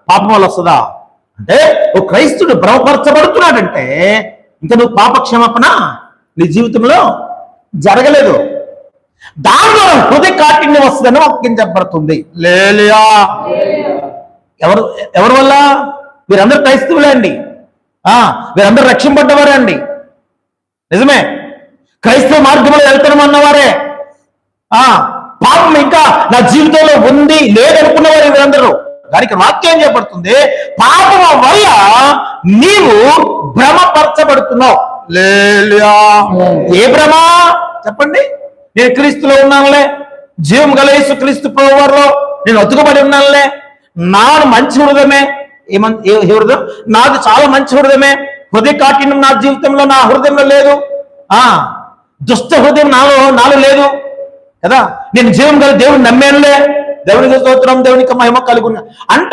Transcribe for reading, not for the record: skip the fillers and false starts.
పాపం వల్ల వస్తుందా అంటే ఓ క్రైస్తుడు భ్రమపరచబడుతున్నాడంటే ఇంకా నువ్వు పాపక్షమాపణ నీ జీవితంలో జరగలేదు. దానిలో హృదయ కాఠిన్యం వస్తుందని వాక్యం చెప్పబడుతుంది. లేలియా. ఎవరి వల్ల? వీరందరూ క్రైస్తవులే అండి, వీరందరూ రక్షింపడ్డవారే అండి, నిజమే, క్రైస్తవ మార్గంలో వెళ్తామన్నవారే. పాపం ఇంకా నా జీవితంలో ఉంది లేదనుకున్నవారు వీరందరూ. దానికి వాక్యం చెప్పబడుతుంది, పాపం వల్ల నీవు భ్రమపరచబడుతున్నావు. లేలియా. ఏ భ్రమ చెప్పండి? నేను క్రీస్తులో ఉన్నానులే, జీవం గల యేసు క్రీస్తు ప్రభువారిలో నేను అతుకుబడి ఉన్నానులే, నాది మంచి హృదయమే. ఏ హృదయం? నాది చాలా మంచి హృదయమే. హృదయ కాఠిన్యం నా జీవితంలో, నా హృదయంలో లేదు. దుష్ట హృదయం నాలో లేదు కదా. నేను జీవం గల దేవుని నమ్మేనులే, దేవునికి స్తోత్రం, దేవునికి మహిమ కలుగున్నా అంట.